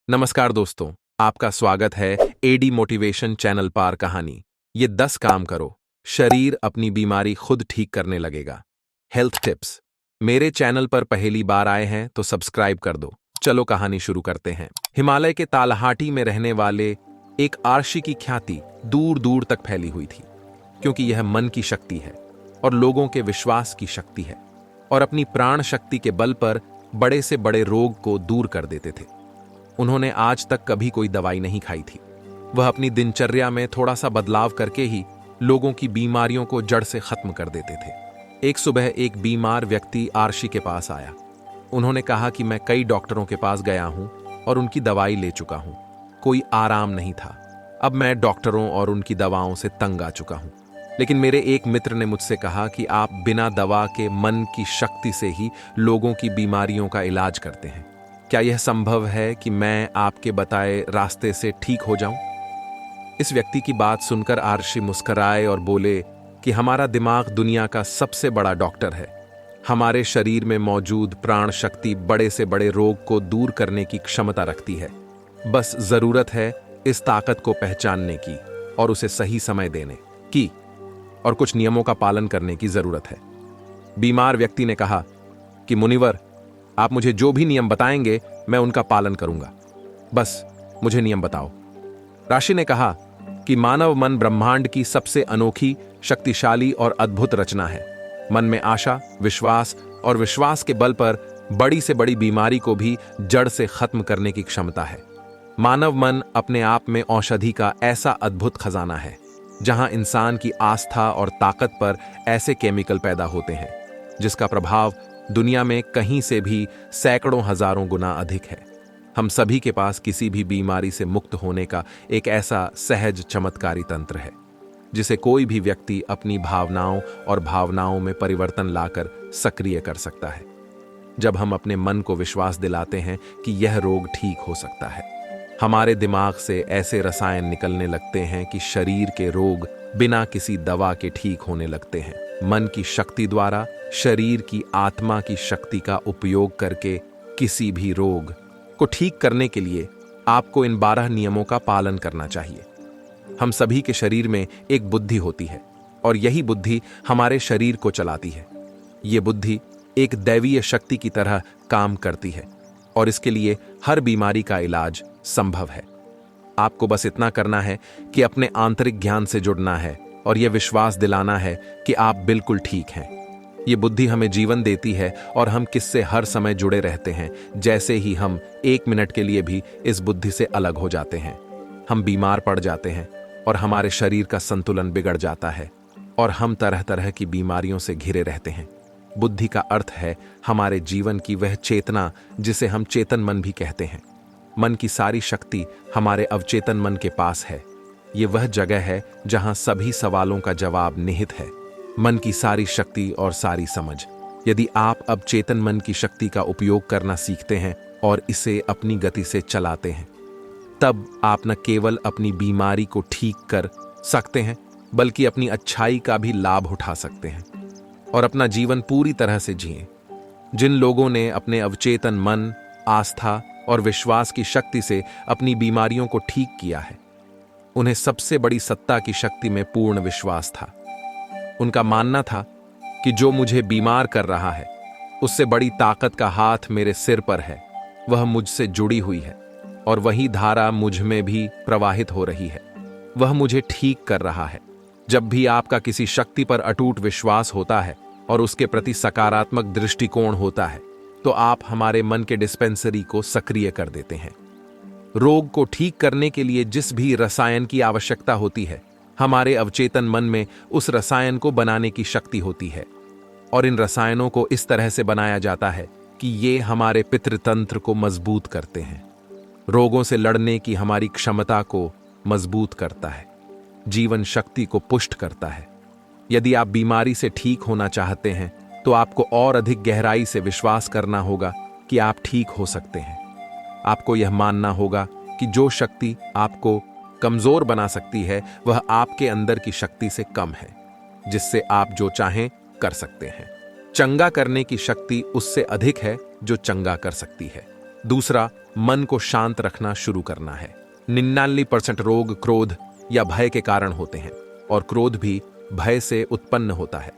नमस्कार दोस्तों, आपका स्वागत है एडी मोटिवेशन चैनल पर। कहानी ये 10 काम करो, शरीर अपनी बीमारी खुद ठीक करने लगेगा। Health tips. मेरे चैनल पर पहली बार आए हैं तो सब्सक्राइब कर दो। चलो कहानी शुरू करते हैं। हिमालय के तालहाटी में रहने वाले एक आर्षी की ख्याति दूर दूर तक फैली हुई थी, क्योंकि यह मन की शक्ति है और लोगों के विश्वास की शक्ति है, और अपनी प्राण शक्ति के बल पर बड़े से बड़े रोग को दूर कर देते थे। उन्होंने आज तक कभी कोई दवाई नहीं खाई थी। वह अपनी दिनचर्या में थोड़ा सा बदलाव करके ही लोगों की बीमारियों को जड़ से खत्म कर देते थे। एक सुबह एक बीमार व्यक्ति आर्षी के पास आया। उन्होंने कहा कि मैं कई डॉक्टरों के पास गया हूं और उनकी दवाई ले चुका हूं, कोई आराम नहीं था। अब मैं डॉक्टरों और उनकी दवाओं से तंग आ चुका हूं। लेकिन मेरे एक मित्र ने मुझसे कहा कि आप बिना दवा के मन की शक्ति से ही लोगों की बीमारियों का इलाज करते हैं। क्या यह संभव है कि मैं आपके बताए रास्ते से ठीक हो जाऊं? इस व्यक्ति की बात सुनकर आर्षी मुस्कुराए और बोले कि हमारा दिमाग दुनिया का सबसे बड़ा डॉक्टर है। हमारे शरीर में मौजूद प्राण शक्ति बड़े से बड़े रोग को दूर करने की क्षमता रखती है। बस जरूरत है इस ताकत को पहचानने की और उसे सही समय देने की, और कुछ नियमों का पालन करने की जरूरत है। बीमार व्यक्ति ने कहा कि मुनिवर, आप मुझे जो भी नियम बताएंगे मैं उनका पालन करूंगा, बस मुझे नियम बताओ। ऋषि ने कहा कि मानव मन ब्रह्मांड की सबसे अनोखी, शक्तिशाली और अद्भुत रचना है। मन में आशा, विश्वास और विश्वास के बल पर बड़ी से बड़ी बीमारी को भी जड़ से खत्म करने की क्षमता है। मानव मन अपने आप में औषधि का ऐसा अद्भुत खजाना है, जहां इंसान की आस्था और ताकत पर ऐसे केमिकल पैदा होते हैं जिसका प्रभाव दुनिया में कहीं से भी सैकड़ों हजारों गुना अधिक है। हम सभी के पास किसी भी बीमारी से मुक्त होने का एक ऐसा सहज चमत्कारी तंत्र है, जिसे कोई भी व्यक्ति अपनी भावनाओं और भावनाओं में परिवर्तन लाकर सक्रिय कर सकता है। जब हम अपने मन को विश्वास दिलाते हैं कि यह रोग ठीक हो सकता है, हमारे दिमाग से ऐसे रसायन निकलने लगते हैं कि शरीर के रोग बिना किसी दवा के ठीक होने लगते हैं। मन की शक्ति द्वारा शरीर की आत्मा की शक्ति का उपयोग करके किसी भी रोग को ठीक करने के लिए आपको इन 12 नियमों का पालन करना चाहिए। हम सभी के शरीर में एक बुद्धि होती है, और यही बुद्धि हमारे शरीर को चलाती है। ये बुद्धि एक दैवीय शक्ति की तरह काम करती है, और इसके लिए हर बीमारी का इलाज संभव है। आपको बस इतना करना है कि अपने आंतरिक ज्ञान से जुड़ना है और यह विश्वास दिलाना है कि आप बिल्कुल ठीक हैं। ये बुद्धि हमें जीवन देती है और हम किससे हर समय जुड़े रहते हैं। जैसे ही हम 1 मिनट के लिए भी इस बुद्धि से अलग हो जाते हैं, हम बीमार पड़ जाते हैं और हमारे शरीर का संतुलन बिगड़ जाता है और हम तरह तरह की बीमारियों से घिरे रहते हैं। बुद्धि का अर्थ है हमारे जीवन की वह चेतना जिसे हम चेतन मन भी कहते हैं। मन की सारी शक्ति हमारे अवचेतन मन के पास है। ये वह जगह है जहां सभी सवालों का जवाब निहित है। मन की सारी शक्ति और सारी समझ। यदि आप अब चेतन मन की शक्ति का उपयोग करना सीखते हैं और इसे अपनी गति से चलाते हैं, तब आप न केवल अपनी बीमारी को ठीक कर सकते हैं, बल्कि अपनी अच्छाई का भी लाभ उठा सकते हैं और अपना जीवन पूरी तरह से जिएं। जिन लोगों ने अपने अवचेतन मन, आस्था और विश्वास की शक्ति से अपनी बीमारियों को ठीक किया है, उन्हें सबसे बड़ी सत्ता की शक्ति में पूर्ण विश्वास था। उनका मानना था कि जो मुझे बीमार कर रहा है, उससे बड़ी ताकत का हाथ मेरे सिर पर है। वह मुझसे जुड़ी हुई है और वही धारा मुझ में भी प्रवाहित हो रही है। वह मुझे ठीक कर रहा है। जब भी आपका किसी शक्ति पर अटूट विश्वास होता है और उसके प्रति सकारात्मक दृष्टिकोण होता है, तो आप हमारे मन के डिस्पेंसरी को सक्रिय कर देते हैं। रोग को ठीक करने के लिए जिस भी रसायन की आवश्यकता होती है, हमारे अवचेतन मन में उस रसायन को बनाने की शक्ति होती है, और इन रसायनों को इस तरह से बनाया जाता है कि ये हमारे पितृतंत्र को मजबूत करते हैं, रोगों से लड़ने की हमारी क्षमता को मजबूत करता है, जीवन शक्ति को पुष्ट करता है। यदि आप बीमारी से ठीक होना चाहते हैं, तो आपको और अधिक गहराई से विश्वास करना होगा कि आप ठीक हो सकते हैं। आपको यह मानना होगा कि जो शक्ति आपको कमजोर बना सकती है, वह आपके अंदर की शक्ति से कम है, जिससे आप जो चाहें कर सकते हैं। चंगा करने की शक्ति उससे अधिक है जो चंगा कर सकती है। दूसरा, मन को शांत रखना शुरू करना है। 99% रोग क्रोध या भय के कारण होते हैं और क्रोध भी भय से उत्पन्न होता है।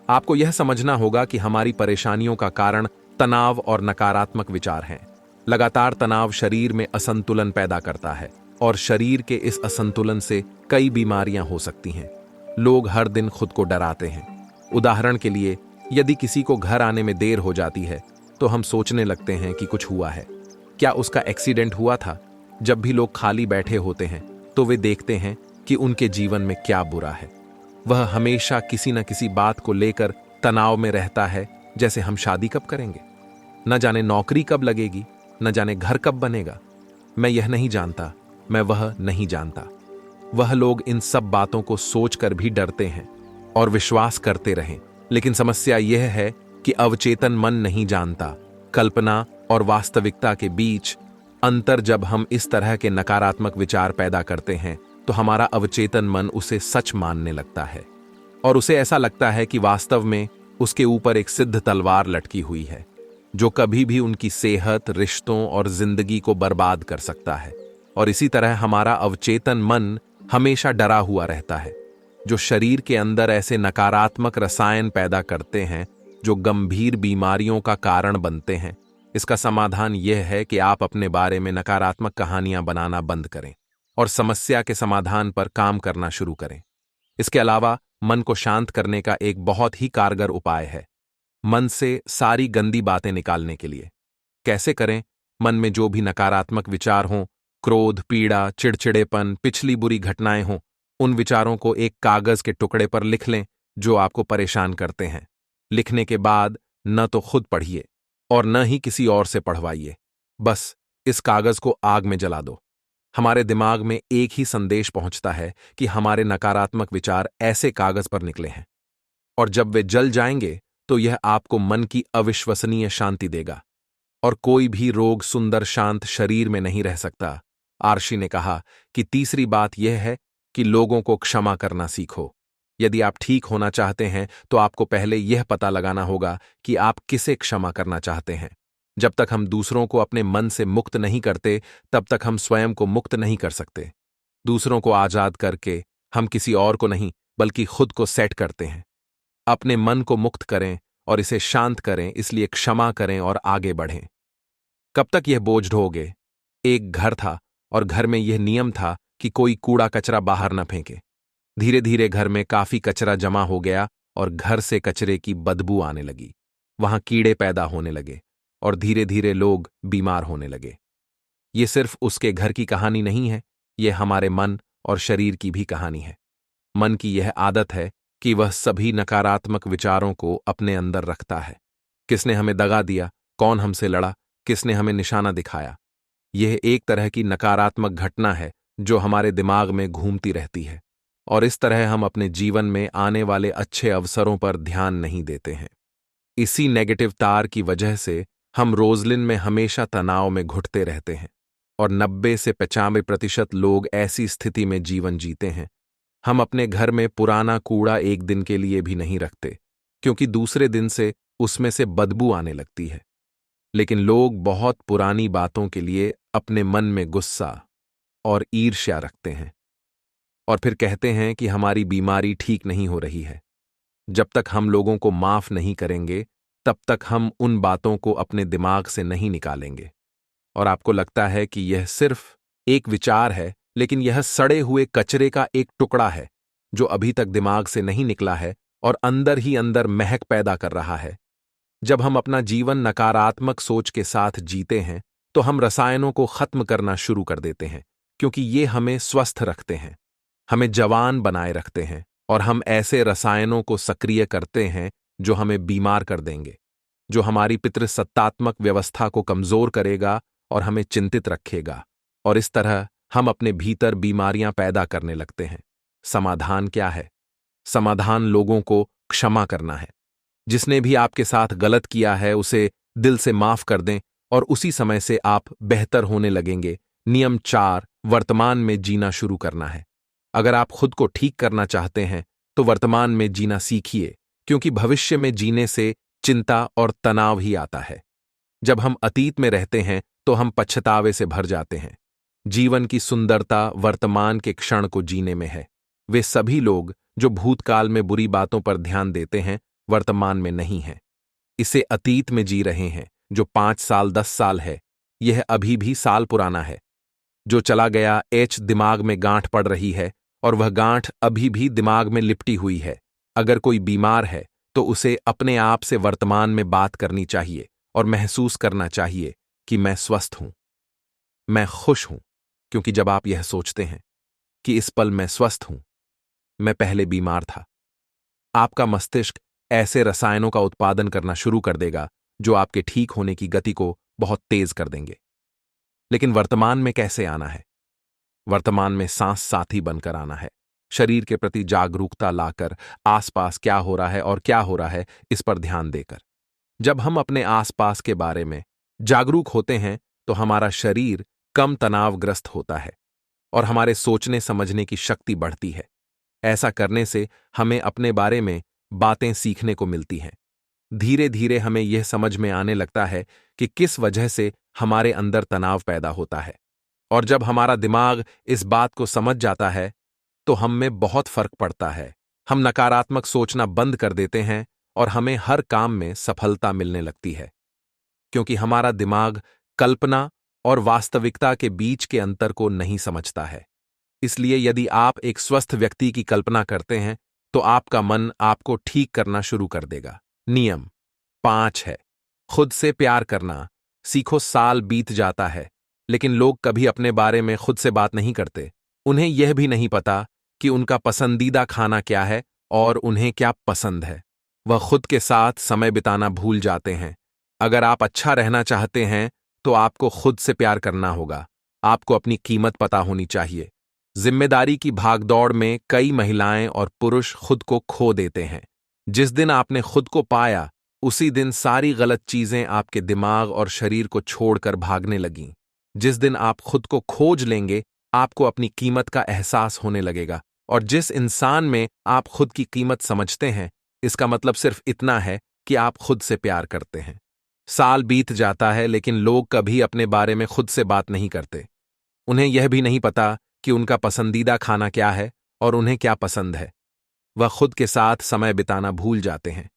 आपको यह समझना होगा कि हमारी परेशानियों का कारण तनाव और नकारात्मक विचार हैं। लगातार तनाव शरीर में असंतुलन पैदा करता है और शरीर के इस असंतुलन से कई बीमारियां हो सकती हैं। लोग हर दिन खुद को डराते हैं। उदाहरण के लिए, यदि किसी को घर आने में देर हो जाती है तो हम सोचने लगते हैं कि कुछ हुआ है। क्या उसका एक्सीडेंट हुआ था? जब भी लोग खाली बैठे होते हैं तो वे देखते हैं कि उनके जीवन में क्या बुरा है। वह हमेशा किसी न किसी बात को लेकर तनाव में रहता है, जैसे हम शादी कब करेंगे, न जाने नौकरी कब लगेगी, न जाने घर कब बनेगा। मैं यह नहीं जानता, मैं वह नहीं जानता। वह लोग इन सब बातों को सोचकर भी डरते हैं और विश्वास करते रहें। लेकिन समस्या यह है कि अवचेतन मन नहीं जानता कल्पना और वास्तविकता के बीच अंतर। जब हम इस तरह के नकारात्मक विचार पैदा करते हैं तो हमारा अवचेतन मन उसे सच मानने लगता है और उसे ऐसा लगता है कि वास्तव में उसके ऊपर एक सिद्ध तलवार लटकी हुई है जो कभी भी उनकी सेहत, रिश्तों और जिंदगी को बर्बाद कर सकता है। और इसी तरह हमारा अवचेतन मन हमेशा डरा हुआ रहता है, जो शरीर के अंदर ऐसे नकारात्मक रसायन पैदा करते हैं जो गंभीर बीमारियों का कारण बनते हैं। इसका समाधान यह है कि आप अपने बारे में नकारात्मक कहानियां बनाना बंद करें और समस्या के समाधान पर काम करना शुरू करें। इसके अलावा मन को शांत करने का एक बहुत ही कारगर उपाय है मन से सारी गंदी बातें निकालने के लिए। कैसे करें? मन में जो भी नकारात्मक विचार हों, क्रोध, पीड़ा, चिड़चिड़ेपन, पिछली बुरी घटनाएं हों, उन विचारों को एक कागज के टुकड़े पर लिख लें जो आपको परेशान करते हैं। लिखने के बाद न तो खुद पढ़िए और न ही किसी और से पढ़वाइए। बस इस कागज को आग में जला दो। हमारे दिमाग में एक ही संदेश पहुंचता है कि हमारे नकारात्मक विचार ऐसे कागज पर निकले हैं, और जब वे जल जाएंगे तो यह आपको मन की अविश्वसनीय शांति देगा। और कोई भी रोग सुंदर शांत शरीर में नहीं रह सकता। आर्शी ने कहा कि तीसरी बात यह है कि लोगों को क्षमा करना सीखो। यदि आप ठीक होना चाहते हैं तो आपको पहले यह पता लगाना होगा कि आप किसे क्षमा करना चाहते हैं। जब तक हम दूसरों को अपने मन से मुक्त नहीं करते, तब तक हम स्वयं को मुक्त नहीं कर सकते। दूसरों को आजाद करके हम किसी और को नहीं बल्कि खुद को सेट करते हैं। अपने मन को मुक्त करें और इसे शांत करें, इसलिए क्षमा करें और आगे बढ़ें। कब तक यह बोझ ढोगे? एक घर था और घर में यह नियम था कि कोई कूड़ा कचरा बाहर न फेंके। धीरे धीरे घर में काफी कचरा जमा हो गया और घर से कचरे की बदबू आने लगी। वहां कीड़े पैदा होने लगे और धीरे धीरे लोग बीमार होने लगे। ये सिर्फ उसके घर की कहानी नहीं है, यह हमारे मन और शरीर की भी कहानी है। मन की यह आदत है कि वह सभी नकारात्मक विचारों को अपने अंदर रखता है। किसने हमें दगा दिया? कौन हमसे लड़ा? किसने हमें निशाना दिखाया? यह एक तरह की नकारात्मक घटना है जो हमारे दिमाग में घूमती रहती है, और इस तरह हम अपने जीवन में आने वाले अच्छे अवसरों पर ध्यान नहीं देते हैं। इसी नेगेटिव तार की वजह से हम रोजलिन में हमेशा तनाव में घुटते रहते हैं और 90 से 95% लोग ऐसी स्थिति में जीवन जीते हैं। हम अपने घर में पुराना कूड़ा एक दिन के लिए भी नहीं रखते, क्योंकि दूसरे दिन से उसमें से बदबू आने लगती है। लेकिन लोग बहुत पुरानी बातों के लिए अपने मन में गुस्सा और ईर्ष्या रखते हैं और फिर कहते हैं कि हमारी बीमारी ठीक नहीं हो रही है। जब तक हम लोगों को माफ नहीं करेंगे, तब तक हम उन बातों को अपने दिमाग से नहीं निकालेंगे। और आपको लगता है कि यह सिर्फ एक विचार है, लेकिन यह सड़े हुए कचरे का एक टुकड़ा है जो अभी तक दिमाग से नहीं निकला है और अंदर ही अंदर महक पैदा कर रहा है। जब हम अपना जीवन नकारात्मक सोच के साथ जीते हैं तो हम रसायनों को खत्म करना शुरू कर देते हैं, क्योंकि ये हमें स्वस्थ रखते हैं, हमें जवान बनाए रखते हैं, और हम ऐसे रसायनों को सक्रिय करते हैं जो हमें बीमार कर देंगे, जो हमारी पितृसत्तात्मक व्यवस्था को कमजोर करेगा और हमें चिंतित रखेगा। और इस तरह हम अपने भीतर बीमारियां पैदा करने लगते हैं। समाधान क्या है? समाधान लोगों को क्षमा करना है। जिसने भी आपके साथ गलत किया है उसे दिल से माफ कर दें और उसी समय से आप बेहतर होने लगेंगे। नियम 4, वर्तमान में जीना शुरू करना है। अगर आप खुद को ठीक करना चाहते हैं तो वर्तमान में जीना सीखिए, क्योंकि भविष्य में जीने से चिंता और तनाव ही आता है। जब हम अतीत में रहते हैं तो हम पछतावे से भर जाते हैं। जीवन की सुंदरता वर्तमान के क्षण को जीने में है। वे सभी लोग जो भूतकाल में बुरी बातों पर ध्यान देते हैं, वर्तमान में नहीं हैं। इसे अतीत में जी रहे हैं, जो 5 साल 10 साल है। यह अभी भी साल पुराना है। जो चला गया दिमाग में गांठ पड़ रही है, और वह गांठ अभी भी दिमाग में लिपटी हुई है। अगर कोई बीमार है तो उसे अपने आप से वर्तमान में बात करनी चाहिए और महसूस करना चाहिए कि मैं स्वस्थ हूं, मैं खुश हूं। क्योंकि जब आप यह सोचते हैं कि इस पल मैं स्वस्थ हूं, मैं पहले बीमार था, आपका मस्तिष्क ऐसे रसायनों का उत्पादन करना शुरू कर देगा जो आपके ठीक होने की गति को बहुत तेज कर देंगे। लेकिन वर्तमान में कैसे आना है? वर्तमान में सांस साथी बनकर आना है, शरीर के प्रति जागरूकता लाकर, आसपास क्या हो रहा है और क्या हो रहा है इस पर ध्यान देकर। जब हम अपने आसपास के बारे में जागरूक होते हैं तो हमारा शरीर कम तनावग्रस्त होता है और हमारे सोचने समझने की शक्ति बढ़ती है। ऐसा करने से हमें अपने बारे में बातें सीखने को मिलती हैं। धीरे धीरे हमें यह समझ में आने लगता है कि किस वजह से हमारे अंदर तनाव पैदा होता है। और जब हमारा दिमाग इस बात को समझ जाता है तो हम में बहुत फर्क पड़ता है। हम नकारात्मक सोचना बंद कर देते हैं और हमें हर काम में सफलता मिलने लगती है, क्योंकि हमारा दिमाग कल्पना और वास्तविकता के बीच के अंतर को नहीं समझता है। इसलिए यदि आप एक स्वस्थ व्यक्ति की कल्पना करते हैं तो आपका मन आपको ठीक करना शुरू कर देगा। नियम 5 है, खुद से प्यार करना सीखो। साल बीत जाता है लेकिन लोग कभी अपने बारे में खुद से बात नहीं करते। उन्हें यह भी नहीं पता कि उनका पसंदीदा खाना क्या है और उन्हें क्या पसंद है। वह खुद के साथ समय बिताना भूल जाते हैं। अगर आप अच्छा रहना चाहते हैं तो आपको खुद से प्यार करना होगा। आपको अपनी कीमत पता होनी चाहिए। जिम्मेदारी की भागदौड़ में कई महिलाएं और पुरुष खुद को खो देते हैं। जिस दिन आपने खुद को पाया, उसी दिन सारी गलत चीजें आपके दिमाग और शरीर को छोड़कर भागने लगीं। जिस दिन आप खुद को खोज लेंगे, आपको अपनी कीमत का एहसास होने लगेगा। और जिस इंसान में आप खुद की कीमत समझते हैं, इसका मतलब सिर्फ इतना है कि आप खुद से प्यार करते हैं। साल बीत जाता है लेकिन लोग कभी अपने बारे में खुद से बात नहीं करते। उन्हें यह भी नहीं पता कि उनका पसंदीदा खाना क्या है और उन्हें क्या पसंद है। वह खुद के साथ समय बिताना भूल जाते हैं।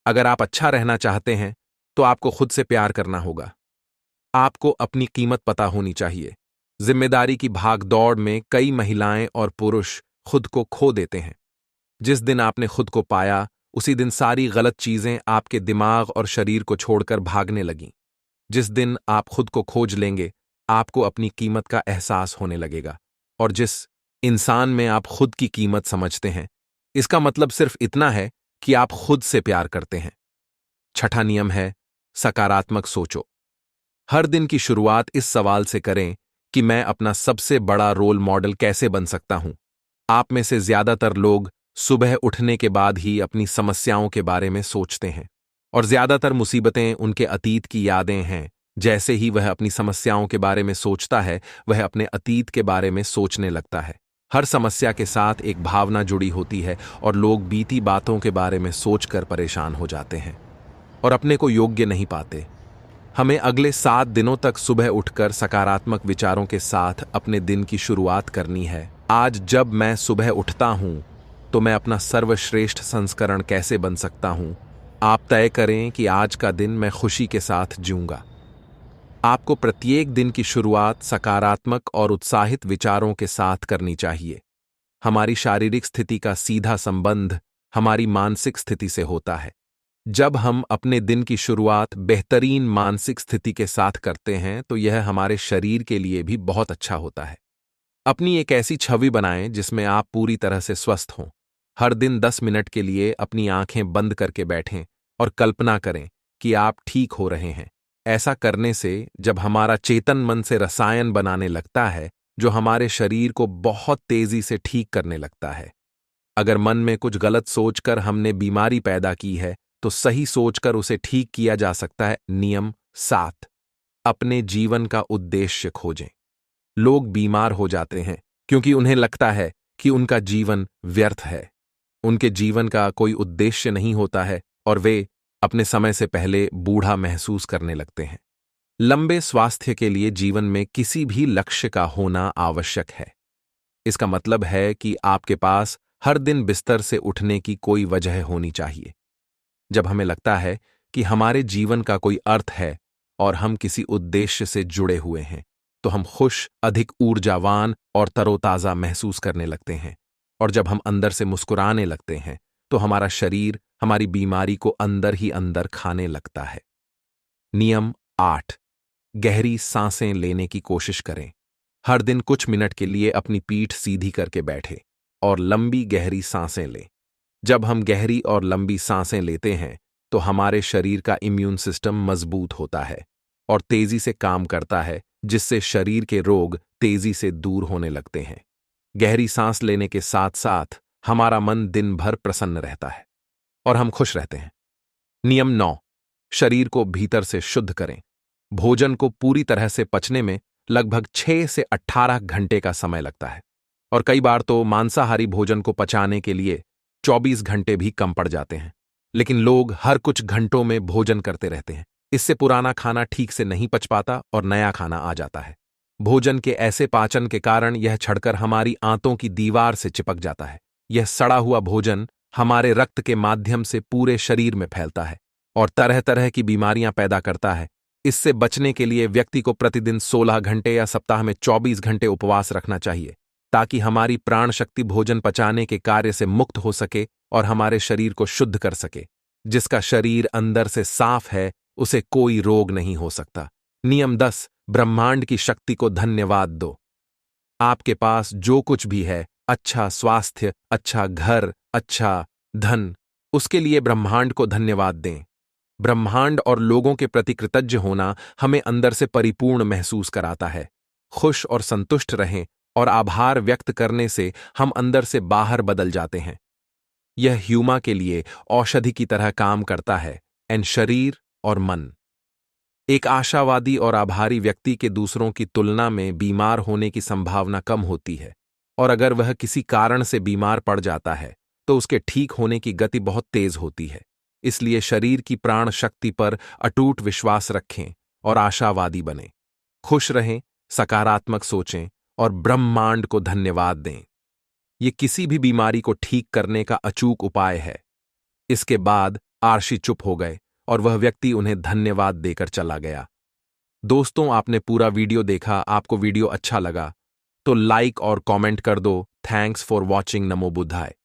अगर आप अच्छा रहना चाहते हैं तो आपको खुद से प्यार करना होगा। आपको अपनी कीमत पता होनी चाहिए। जिम्मेदारी की भागदौड़ में कई महिलाएं और पुरुष खुद को खो देते हैं। जिस दिन आपने खुद को पाया, उसी दिन सारी गलत चीजें आपके दिमाग और शरीर को छोड़कर भागने लगीं। जिस दिन आप खुद को खोज लेंगे, आपको अपनी कीमत का एहसास होने लगेगा। और जिस इंसान में आप खुद की कीमत समझते हैं, इसका मतलब सिर्फ इतना है कि आप खुद से प्यार करते हैं। छठा नियम है, सकारात्मक सोचो। हर दिन की शुरुआत इस सवाल से करें कि मैं अपना सबसे बड़ा रोल मॉडल कैसे बन सकता हूं। आप में से ज्यादातर लोग सुबह उठने के बाद ही अपनी समस्याओं के बारे में सोचते हैं, और ज्यादातर मुसीबतें उनके अतीत की यादें हैं। जैसे ही वह अपनी समस्याओं के बारे में सोचता है, वह अपने अतीत के बारे में सोचने लगता है। हर समस्या के साथ एक भावना जुड़ी होती है और लोग बीती बातों के बारे में सोचकर परेशान हो जाते हैं और अपने को योग्य नहीं पाते। हमें अगले 7 दिनों तक सुबह उठकर सकारात्मक विचारों के साथ अपने दिन की शुरुआत करनी है। आज जब मैं सुबह उठता हूं तो मैं अपना सर्वश्रेष्ठ संस्करण कैसे बन सकता हूं। आप तय करें कि आज का दिन मैं खुशी के साथ जीऊंगा। आपको प्रत्येक दिन की शुरुआत सकारात्मक और उत्साहित विचारों के साथ करनी चाहिए। हमारी शारीरिक स्थिति का सीधा संबंध हमारी मानसिक स्थिति से होता है। जब हम अपने दिन की शुरुआत बेहतरीन मानसिक स्थिति के साथ करते हैं तो यह हमारे शरीर के लिए भी बहुत अच्छा होता है। अपनी एक ऐसी छवि बनाएं जिसमें आप पूरी तरह से स्वस्थ हों। हर दिन 10 मिनट के लिए अपनी आंखें बंद करके बैठें और कल्पना करें कि आप ठीक हो रहे हैं। ऐसा करने से जब हमारा चेतन मन से रसायन बनाने लगता है जो हमारे शरीर को बहुत तेजी से ठीक करने लगता है। अगर मन में कुछ गलत सोचकर हमने बीमारी पैदा की है तो सही सोचकर उसे ठीक किया जा सकता है। नियम 7, अपने जीवन का उद्देश्य खोजें। लोग बीमार हो जाते हैं क्योंकि उन्हें लगता है कि उनका जीवन व्यर्थ है। उनके जीवन का कोई उद्देश्य नहीं होता है और वे अपने समय से पहले बूढ़ा महसूस करने लगते हैं। लंबे स्वास्थ्य के लिए जीवन में किसी भी लक्ष्य का होना आवश्यक है। इसका मतलब है कि आपके पास हर दिन बिस्तर से उठने की कोई वजह होनी चाहिए। जब हमें लगता है कि हमारे जीवन का कोई अर्थ है और हम किसी उद्देश्य से जुड़े हुए हैं, तो हम खुश, अधिक ऊर्जावान और तरोताजा महसूस करने लगते हैं। और जब हम अंदर से मुस्कुराने लगते हैं, तो हमारा शरीर हमारी बीमारी को अंदर ही अंदर खाने लगता है। नियम 8। गहरी सांसें लेने की कोशिश करें। हर दिन कुछ मिनट के लिए अपनी पीठ सीधी करके बैठे और लंबी गहरी सांसें लें। जब हम गहरी और लंबी सांसें लेते हैं, तो हमारे शरीर का इम्यून सिस्टम मजबूत होता है और तेजी से काम करता है, जिससे शरीर के रोग तेजी से दूर होने लगते हैं। गहरी सांस लेने के साथ साथ हमारा मन दिन भर प्रसन्न रहता है और हम खुश रहते हैं। नियम 9। शरीर को भीतर से शुद्ध करें। भोजन को पूरी तरह से पचने में लगभग 6 से 18 घंटे का समय लगता है और कई बार तो मांसाहारी भोजन को पचाने के लिए 24 घंटे भी कम पड़ जाते हैं। लेकिन लोग हर कुछ घंटों में भोजन करते रहते हैं। इससे पुराना खाना ठीक से नहीं पच पाता और नया खाना आ जाता है। भोजन के ऐसे पाचन के कारण यह छड़कर हमारी आंतों की दीवार से चिपक जाता है। यह सड़ा हुआ भोजन हमारे रक्त के माध्यम से पूरे शरीर में फैलता है और तरह तरह की बीमारियां पैदा करता है। इससे बचने के लिए व्यक्ति को प्रतिदिन 16 घंटे या सप्ताह में 24 घंटे उपवास रखना चाहिए, ताकि हमारी प्राण शक्ति भोजन पचाने के कार्य से मुक्त हो सके और हमारे शरीर को शुद्ध कर सके। जिसका शरीर अंदर से साफ है, उसे कोई रोग नहीं हो सकता। नियम 10। ब्रह्मांड की शक्ति को धन्यवाद दो। आपके पास जो कुछ भी है, अच्छा स्वास्थ्य, अच्छा घर, अच्छा धन, उसके लिए ब्रह्मांड को धन्यवाद दें। ब्रह्मांड और लोगों के प्रति कृतज्ञ होना हमें अंदर से परिपूर्ण महसूस कराता है। खुश और संतुष्ट रहें और आभार व्यक्त करने से हम अंदर से बाहर बदल जाते हैं। यह ह्यूमा के लिए औषधि की तरह काम करता है, एन शरीर और मन। एक आशावादी और आभारी व्यक्ति के दूसरों की तुलना में बीमार होने की संभावना कम होती है, और अगर वह किसी कारण से बीमार पड़ जाता है, तो उसके ठीक होने की गति बहुत तेज होती है। इसलिए शरीर की प्राण शक्ति पर अटूट विश्वास रखें और आशावादी बनें। खुश रहें, सकारात्मक सोचें और ब्रह्मांड को धन्यवाद दें। ये किसी भी बीमारी को ठीक करने का अचूक उपाय है। इसके बाद आर्शी चुप हो गए और वह व्यक्ति उन्हें धन्यवाद देकर चला गया। दोस्तों, आपने पूरा वीडियो देखा। आपको वीडियो अच्छा लगा तो लाइक और कमेंट कर दो। Thanks for watching. नमो बुद्धाय।